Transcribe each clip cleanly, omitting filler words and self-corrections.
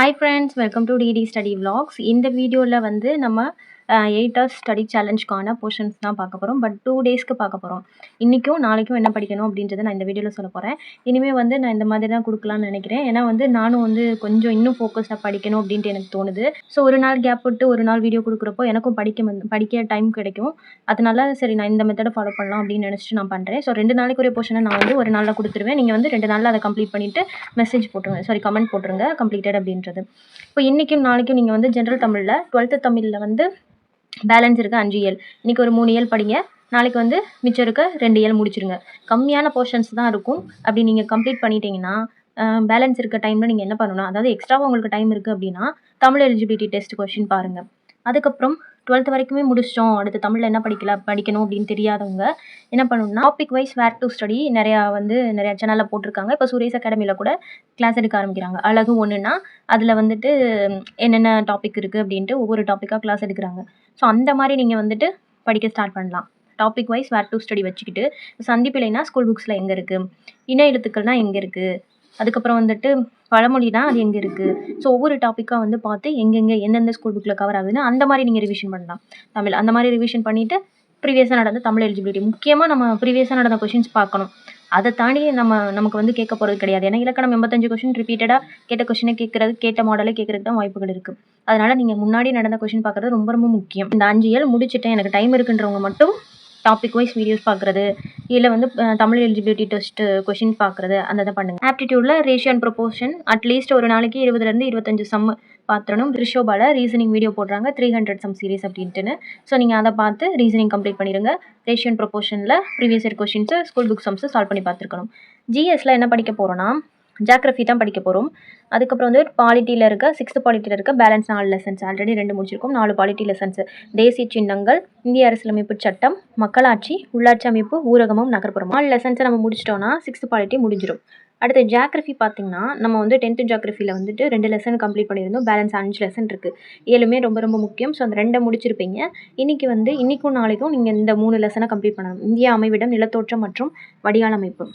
Hi friends, welcome to DD study vlogs. இந்த வீடியோவில் வந்து நம்ம 8 ஹவர்ஸ் ஸ்டடி சேலஞ்சுக்கான போர்ஷன்ஸ் தான் பார்க்க போகிறோம். பட் 2 டேஸ்க்கு பார்க்க போகிறோம். இன்றைக்கும் நாளைக்கும் என்ன படிக்கணும் அப்படின்றத நான் இந்த வீடியோவில் சொல்ல போகிறேன். இனிமேல் வந்து நான் இந்த மாதிரி தான் கொடுக்கலான்னு நினைக்கிறேன். ஏன்னா வந்து நானும் வந்து கொஞ்சம் இன்னும் ஃபோக்கஸ்டாக படிக்கணும் அப்படின்ட்டு எனக்கு தோணுது. ஸோ ஒரு நாள் கேப் விட்டு ஒரு நாள் வீடியோ கொடுக்குறப்போ எனக்கும் படிக்க டைம் கிடைக்கும். அதனால சரி நான் இந்த மெத்தடை ஃபாலோ பண்ணலாம் அப்படின்னு நினச்சிட்டு நான் பண்ணுறேன். ஸோ 2 நாளைக்கு ஒரு போர்ஷனை நான் வந்து ஒரு நாளில் கொடுத்துருவேன். நீங்கள் வந்து 2 நாளில் அதை கம்ப்ளீட் பண்ணிவிட்டு மெசேஜ் போட்டுருங்க, கமெண்ட் போட்டுருங்க கம்ப்ளீட்டட் அப்படின்றது. இப்போ இன்றைக்கும் நாளைக்கும் நீங்கள் வந்து ஜென்ரல் தமிழில் 12th தமிழில் வந்து பேலன்ஸ் இருக்குது 5 இயல். இன்றைக்கி ஒரு 3 இயல் படிங்க. நாளைக்கு வந்து மிச்சம் இருக்க 2 இயல் முடிச்சிருங்க. கம்மியான போர்ஷன்ஸ் தான் இருக்கும். அப்படி நீங்கள் கம்ப்ளீட் பண்ணிட்டீங்கன்னா பேலன்ஸ் இருக்க டைமில் நீங்கள் என்ன பண்ணணும், அதாவது எக்ஸ்ட்ராவாக உங்களுக்கு டைம் இருக்குது அப்படின்னா தமிழ் எலிஜிபிலிட்டி டெஸ்ட் கொஷின் பாருங்கள். அதுக்கப்புறம் 12th வரைக்குமே முடிச்சிட்டோம், அடுத்து தமிழில் என்ன படிக்கணும் அப்படின்னு தெரியாதவங்க என்ன பண்ணணும்னா topic wise where to study நிறையா சேனலில் போட்டிருக்காங்க. இப்போ சுரேஷ் அகாடமியில் கூட கிளாஸ் எடுக்க ஆரம்பிக்கிறாங்க. அழகு ஒன்றுனா அதில் வந்துட்டு என்னென்ன டாபிக் இருக்குது அப்படின்ட்டு ஒவ்வொரு டாப்பிக்காக கிளாஸ் எடுக்கிறாங்க. ஸோ அந்த மாதிரி நீங்கள் வந்துட்டு படிக்க ஸ்டார்ட் பண்ணலாம். Topic wise where to study வச்சுக்கிட்டு சந்திப்பிலைனா ஸ்கூல் புக்ஸில் எங்கே இருக்குது, இன எழுத்துக்கள்னால் எங்கே இருக்குது, அதுக்கப்புறம் வந்துட்டு பழமொழினா அது எங்கே இருக்குது. ஸோ ஒவ்வொரு டாப்பிக்காக வந்து பார்த்து எங்கெங்கே எந்தெந்த ஸ்கூல் புக்கில் கவர் ஆகுதுன்னு அந்த மாதிரி நீங்கள் ரிவிஷன் பண்ணலாம். தமிழ் அந்த மாதிரி ரிவிஷன் பண்ணிவிட்டு ப்ரீவியஸாக நடந்த தமிழ் எலிஜிபிலிட்டி முக்கியமாக நம்ம ப்ரீவியஸாக நடந்த கொஷின்ஸ் பார்க்கணும். அதை தாண்டி நமக்கு வந்து கேட்க போகிறது கிடையாது. ஏன்னா இலக்கணம் 85 கொஷின் ரிப்பீட்டடாக கேட்ட கொஷினை கேட்ட மாடலே கேட்குறதுக்கு தான் வாய்ப்புகள் இருக்குது. அதனால் நீங்கள் முன்னாடி நடந்த கொஷின் பார்க்குறது ரொம்ப ரொம்ப முக்கியம். இந்த 5 இயல் முடிச்சுட்டேன் எனக்கு டைம் இருக்குன்றவங்க மட்டும் டாபிக் வைஸ் வீடியோஸ் பார்க்குறது, இல்லை வந்து தமிழ் எலிஜிபிலிட்டி டெஸ்ட் கொஷின் பார்க்குறது அந்த இதை பண்ணுங்கள். ஆப்டிடியூடில் ரேஷியோ அண்ட் ப்ரொபோர்ஷன் அட்லீஸ்ட் ஒரு நாளைக்கு 20 to 25 சம் பார்த்துடணும். ரிஷோபாவில் ரீசனிங் வீடியோ போடுறாங்க 300 சம் சீரிஸ் அப்படின்ட்டுன்னு. ஸோ நீங்கள் அதை பார்த்து ரீசனிங் கம்ப்ளீட் பண்ணிடுங்க. ரேஷியோ அண்ட் ப்ரொபோர்ஷனில் previous year questions school book sums solve பண்ணி பார்த்துருக்கணும். ஜிஎஸ்ல என்ன படிக்க போகிறோன்னா ஜியோகிராஃபி தான் படிக்க போகிறோம். அதுக்கப்புறம் வந்து பாலிட்டியில் இருக்க 6th பாலிட்டியில் இருக்க பேலன்ஸ் 4 லெசன்ஸ் ஆல்ரெடி 2 முடிச்சிருக்கோம். 4 பாலிட்டி லெசன்ஸு தேசிய சின்னங்கள், இந்திய அரசியலமைப்பு சட்டம், மக்களாட்சி, உள்ளாட்சி அமைப்பு, ஊரகமும் நகர்ப்புறம் 4 லெசன்ஸை நம்ம முடிச்சிட்டோன்னா 6th பாலிட்டி முடிஞ்சிடும். அடுத்து ஜியோகிராஃபி பார்த்திங்கன்னா நம்ம வந்து 10th ஜியோகிராஃபியில் வந்துட்டு 2 லெசன் கம்ப்ளீட் பண்ணியிருந்தோம். பேலன்ஸ் 5 லெசன் இருக்குது. 7மே ரொம்ப ரொம்ப முக்கியம். ஸோ அந்த 2 முடிச்சிருப்பீங்க. இன்றைக்கும் நாளைக்கும் நீங்கள் இந்த 3 லெசனை கம்ப்ளீட் பண்ணணும். இந்தியா அமைவிடம், நிலத்தோற்றம் மற்றும் வடிகால் அமைப்பு,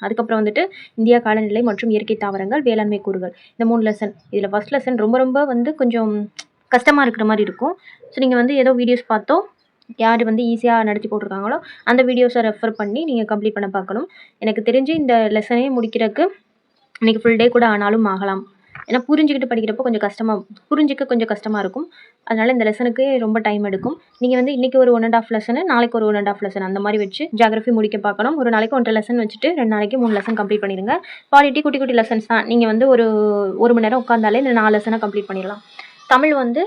அதுக்கப்புறம் வந்துட்டு இந்தியா காலநிலை மற்றும் இயற்கை தாவரங்கள், வேளாண்மை கூறுகள், இந்த 3 லெசன். இதில் ஃபஸ்ட் லெசன் ரொம்ப ரொம்ப வந்து கொஞ்சம் கஷ்டமாக இருக்கிற மாதிரி இருக்கும். ஸோ நீங்கள் வந்து ஏதோ வீடியோஸ் பார்த்தோ யார் வந்து ஈஸியாக நடத்தி போட்டிருக்காங்களோ அந்த வீடியோஸை ரெஃபர் பண்ணி நீங்கள் கம்ப்ளீட் பண்ண பார்க்கணும். எனக்கு தெரிஞ்சு இந்த லெசனே முடிக்கிறதுக்கு இன்றைக்கி ஃபுல் டே கூட ஆனாலும் ஆகலாம். ஏன்னா புரிஞ்சுக்கிட்டு படிக்கிறப்போ புரிஞ்சிக்க கொஞ்சம் கஷ்டமாக இருக்கும். அதனால் இந்த லெசனுக்கு ரொம்ப டைம் எடுக்கும். நீங்கள் வந்து இன்றைக்கி ஒரு 1.5 லெசனு, நாளைக்கு ஒரு 1.5 லெசன் அந்த மாதிரி வச்சு ஜியோகிராஃபி முடிக்க பார்க்கணும். ஒரு நாளைக்கு 1.5 லெசன் வச்சுட்டு 2 நாளைக்கு 3 லெசன் கம்ப்ளீட் பண்ணிடுங்க. பாலிட்டி குட்டி குட்டி லெசன்ஸ் தான். நீங்கள் வந்து ஒரு மணி நேரம் உட்காந்தாலே இந்த 4 லெசனை கம்ப்ளீட் பண்ணிடலாம். தமிழ் வந்து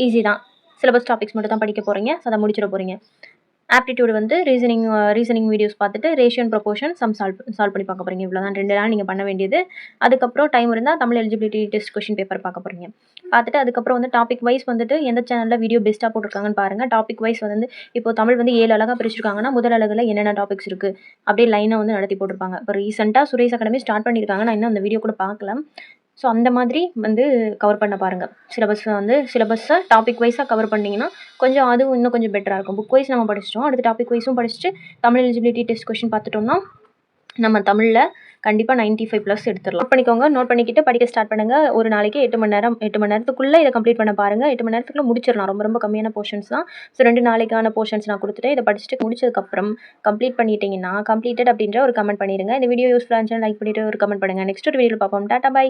ஈஸி தான். சிலபஸ் டாபிக்ஸ் மட்டும் தான் படிக்க போகிறீங்க. ஸோ அதை முடிச்சிட போகிறீங்க. ஆப்டிடியூடு வந்து ரீசனிங் வீடியோஸ் பார்த்துட்டு ratio and proportion some solve பண்ணி பார்க்க போகிறீங்க. இவ்வளோ தான் 2 நாள் நீங்கள் பண்ண வேண்டியது. அதுக்கப்புறம் டைம் இருந்தால் Tamil eligibility test question paper பார்க்க போகிறீங்க. பார்த்துட்டு அதுக்கப்புறம் வந்து டாபிக் வைஸ் வந்துட்டு எந்த சேனலில் வீடியோ பெஸ்ட்டாக போட்டிருக்காங்கன்னு பாருங்கள். டாபிக் வைஸ் வந்து இப்போ தமிழ் வந்து 7 அழகாக பிரிச்சிருக்காங்கன்னா முதல் அழகில் என்னென்ன டாபிக்ஸ் இருக்குது அப்படியே லைனாக வந்து நடத்தி போட்டிருப்பாங்க. இப்போ ரீசெண்டாக சுரேஷ் அகாடமி ஸ்டார்ட் பண்ணியிருக்காங்க. நான் இன்னும் அந்த வீடியோ கூட பார்க்கலாம். ஸோ அந்த மாதிரி வந்து கவர் பண்ண பாருங்கள். சிலபஸை டாபிக் வைஸாக கவர் பண்ணிங்கன்னா கொஞ்சம் அதுவும் இன்னும் கொஞ்சம் பெட்டராக இருக்கும். புக் வைஸ் நம்ம படிச்சிட்டோம். அடுத்து டாபிக் வைஸும் படிச்சுட்டு தமிழ் எலிஜிபிலிட்டி டெஸ்ட் கொஷின் பார்த்துட்டோம்னா நம்ம தமிழில் கண்டிப்பாக 95+ எடுத்துடலாம். நோட் பண்ணிக்கிட்டு படிக்க ஸ்டார்ட் பண்ணுங்கள். ஒரு நாளைக்கு 8 மணி நேரத்துக்குள்ளே இதை கம்ப்ளீட் பண்ண பாருங்கள். 8 மணி நேரத்துக்குள்ளே முடிச்சிடலாம். ரொம்ப ரொம்ப கம்மியான போர்ஷன்ஸ் தான். ஸோ 2 நாளைக்கான போர்ஷன்ஸ் நான் கொடுத்துட்டேன். இதை படிச்சுட்டு முடிச்சதுக்கப்புறம் கம்ப்ளீட் பண்ணிட்டீங்கன்னா கம்ப்ளீட்டட் அப்படின்ற ஒரு கமெண்ட் பண்ணிடுங்க. இந்த வீடியோ யூஸ்ஃபுல்லாக இருந்துச்சுன்னா லைக் பண்ணிவிட்டு ஒரு கமெண்ட் பண்ணுங்கள். நெக்ஸ்ட் ஒரு வீடியோவில் பார்ப்போம். Tata, by.